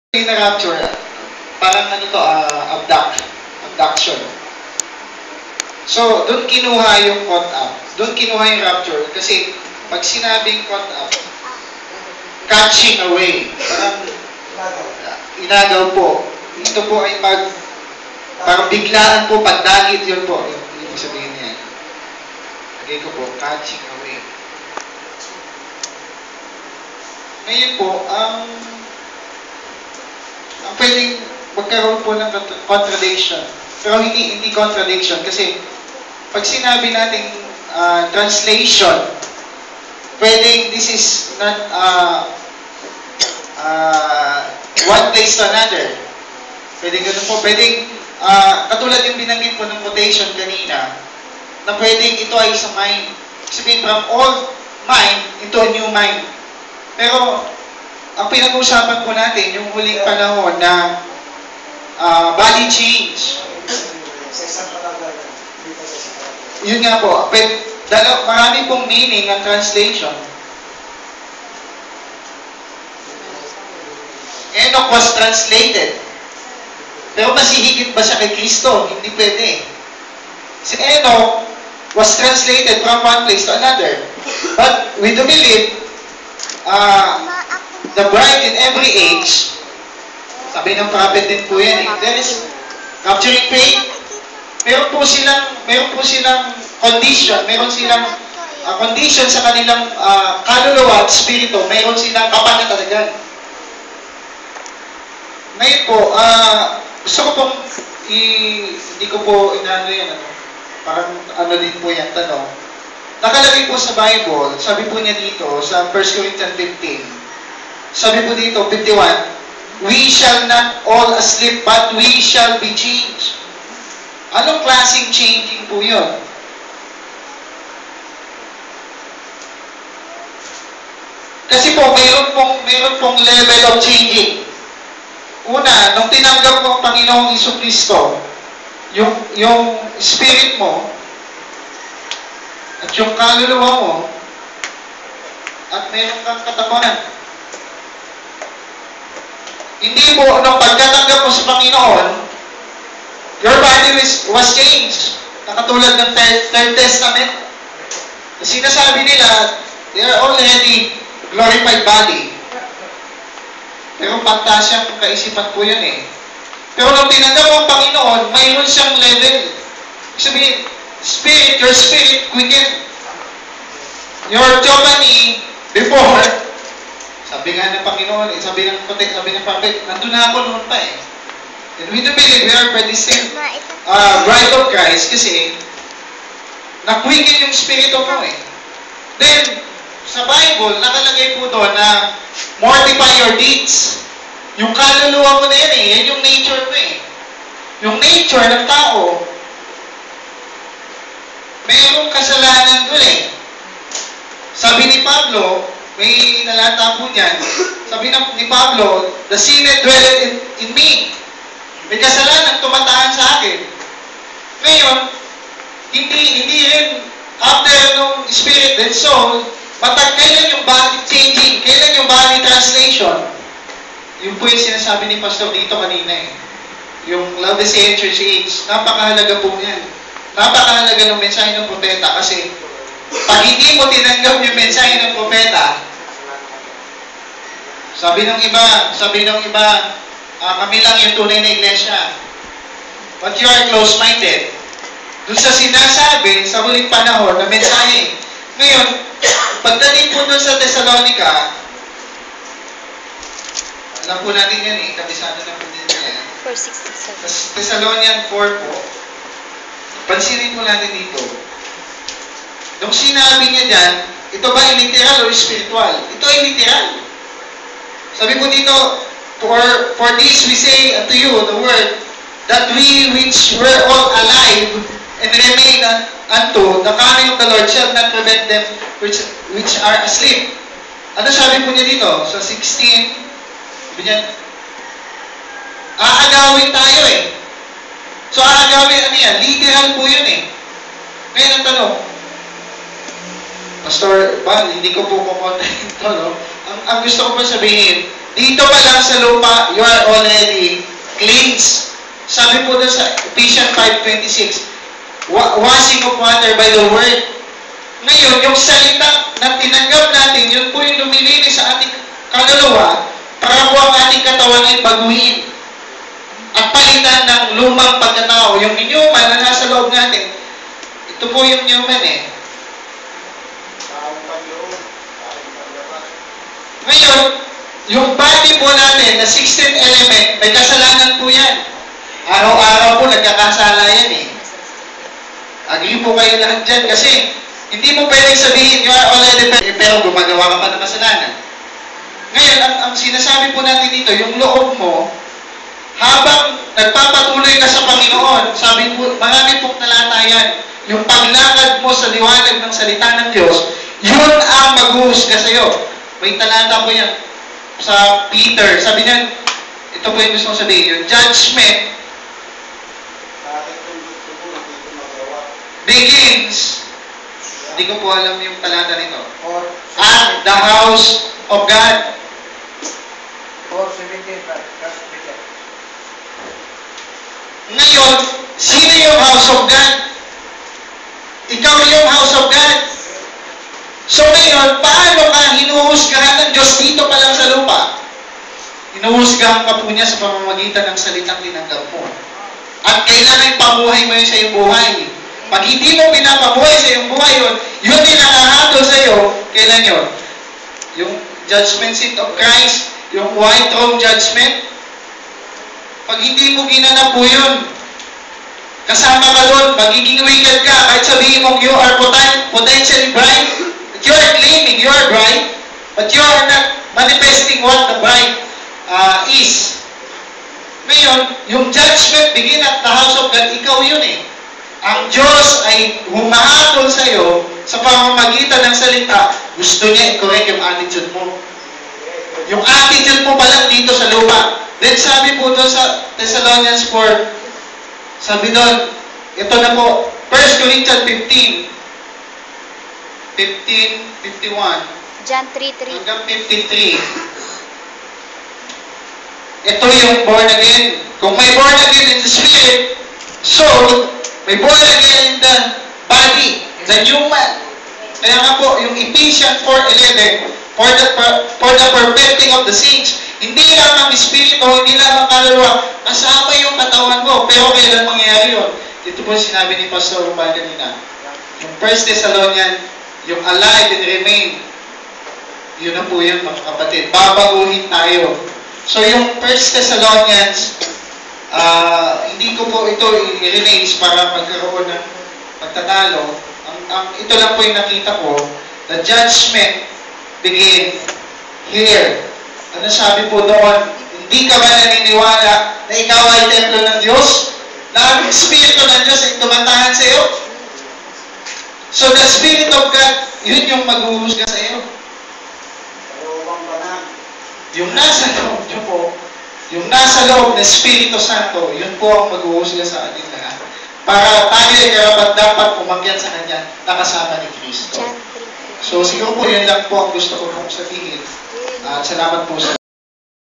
na rapture, parang ano to, abduction. So, doon kinuha yung caught up. Doon kinuha yung rapture. Kasi, pag sinabing caught up, catching away. Parang, inagaw po. Ito po ay parang biglaan po, pagdagit yun po. Yung sabihin niya. Lagay ko po, catching away. Ngayon po, ang pwedeng magkaroon po ng contradiction. Pero hindi contradiction kasi pag sinabi natin translation, pwedeng this is not one place to another. Pwedeng ganun po. Pwedeng katulad yung binanggit po ng quotation kanina na pwedeng ito ay sa mind. Sabihin from old mind into a new mind. Pero ang pinag-uusapan po natin, yung huling panahon na body change. Yun nga po. Marami pong meaning ang translation. Enoch was translated. Pero masihigit ba siya kay Kristo? Hindi pwede. Si Enoch was translated from one place to another. But we do believe the bride in every age, sabi ng prophet din po yan eh, there is capturing faith, meron po silang condition, meron silang condition sa kanilang kaluluwa at spirito, meron silang kapanatalagan. Ngayon po, gusto ko pong hindi ko po inano yan, parang ano din po yan, tanong. Nakalagay po sa Bible, sabi po niya dito, sa 1 Corinthians 15, sabi po dito, 51, we shall not all asleep, but we shall be changed. Anong klaseng changing po yun? Kasi po, mayroon pong level of changing. Una, nung tinanggap mo ang Panginoong Jesucristo, yung spirit mo, at yung kaluluwa mo, at meron kang katawan. Hindi po, nung pagkatanggap mo sa Panginoon, your body was changed. Nakatulad ng Third Testament. Sinasabi nila, they are already glorified body. Pero pantasyang kaisipan po yan eh. Pero nung tinanggap mo ang Panginoon, mayroon siyang level. Sabihin, your spirit quickened. Your Giovanni before, sabi nga ng Panginoon, sabi ng prophet, nandun na ako noon pa eh. And we do believe we are by the same bride of Christ kasi na-quicken yung spirito mo eh. Then, sa Bible, nakalagay po doon na mortify your deeds. Yung kaluluwa mo na yan eh, yan yung nature mo eh. Yung nature ng tao, mayroong kasalanan doon eh. Sabi ni Pablo, may nalata po niyan, sabi ni Pablo, the sin dwelleth in me. May kasalanan tumataan sa akin. Ngayon, hindi rin after nung spirit and soul, kailan yung body changing? Kailan yung body translation? Yung po yung sinasabi ni Pastor dito kanina eh. Yung Laodicean Church Age, napakahalaga po yan. Napakahalaga ng mensahe ng propeta kasi pag hindi mo tinanggap yung mensahe ng propeta, sabi ng iba, kami lang yung tunay na iglesia. But you are close-minded. Doon sa sinasabi sa huling panahon na mensahe. Ngayon, pagdating po doon sa Thessalonica, alam po natin yan eh, kabisado na po din yan. 4:67. Thessalonian 4 po. Pansinin po natin dito. Nung sinabi niya dyan, ito ba ay literal o spiritual? Ito ay literal. Sabi po dito, for this we say unto you the word, that we which were all alive and remain unto the coming of the Lord shall not prevent them which are asleep. Ano sabi po niya dito? Sa 16, sabi niya, aagawin tayo eh. So aagawin, ano yan? Literal po yun eh. Ngayon ang tanong, Pastor, hindi ko po kukontent ito, no? Ang gusto ko pa sabihin, dito pa lang sa lupa, you are already cleansed. Sabi po doon sa Ephesians 5:26, washing of water by the word. Ngayon, yung salita na tinanggap natin, yun po yung lumilinis sa ating kaluluwa para po ang ating katawan ay baguhin at palitan ng lumang pagkatao. Yung inyuman na nasa loob natin, ito po yung inyuman eh. Ngayon, yung body po natin na 16th element, may kasalanan po yan. Araw-araw po nagkakasala yan eh. Agree po kayo lahat dyan kasi hindi mo pwedeng sabihin, you are already perfect, pero gumagawa ka pa ng kasalanan. Ngayon, ang sinasabi po natin dito, yung loob mo, habang nagpapatuloy ka sa Panginoon, sabi po, marami pong talata yan, yung paglakad mo sa liwanag ng salita ng Diyos, yun ang maghuhusga sa'yo. May talata po yan sa Peter. Sabi niyan, ito po yung gusto kong sabihin, yung judgment begins, hindi ko po alam yung talata nito, at the house of God. 4:17. Ngayon, sino yung house of God? Ikaw yung house of God. So ngayon, paano ka hinuhusgahan ng Diyos dito pa lang sa lupa? Hinuhusgahan ka po niya sa pamamagitan ng salitang tinanggap mo. At kailangan pamuhay mo yun sa iyong buhay. Pag hindi mo pinapamuhay sa iyong buhay yun, yun din nakahatol sa iyo, kailan yun? Yung judgment seat of Christ, yung white throne judgment, pag hindi mo ginanap po yun, kasama ka doon, magiging wicked ka, kahit sabihin mong you are potentially bright, but you are claiming you are bright, but you are not manifesting what the bright is. Ngayon, yung judgment begin at the house of God, ikaw yun eh. Ang Diyos ay humahatol sa iyo sa pamamagitan ng salita, gusto niya i-correct yung attitude mo. Yung attitude mo pa lang dito sa lupa. Then sabi po doon sa Thessalonians 4, sabi doon, ito na po, 1 Corinthians 15:51 John 3:3. hanggang 53. Ito yung born again. Kung may born again in the spirit, soul, may born again in the body, the new man. Kaya nga po, yung Ephesians 4:11, for the perfecting of the saints, hindi lamang espiritu, hindi lamang kaluluwa, kasama yung katawan mo. Pero kailan mangyayari yun? Ito po sinabi ni Pastor Ruban kanina. Yung 1 Thessalonians, yung alive and remain, yun na po yun mga kapatid. Babaguhin tayo. So yung 1 Thessalonians, hindi ko po ito i-release para magkaroon ng pagtatalo. Ito lang po yung nakita ko, the judgment begin here. Ano sabi po doon? Hindi ka ba naniniwala na ikaw ay templo ng Diyos? Na ang Espiritu ng Diyos ay tumantahan sa iyo? So the Spirit of God, yun yung maghuhusga sa iyo. Yung nasa loob niyo po, yung nasa loob ng Espiritu Santo, yun po ang maghuhusga sa ating lahat. Para tayo ay karapat-dapat umakyat sa Kanya na kasama ni Kristo. John 3:3. So siguro po yun lang po ang gusto ko pong sabihin. At salamat po sa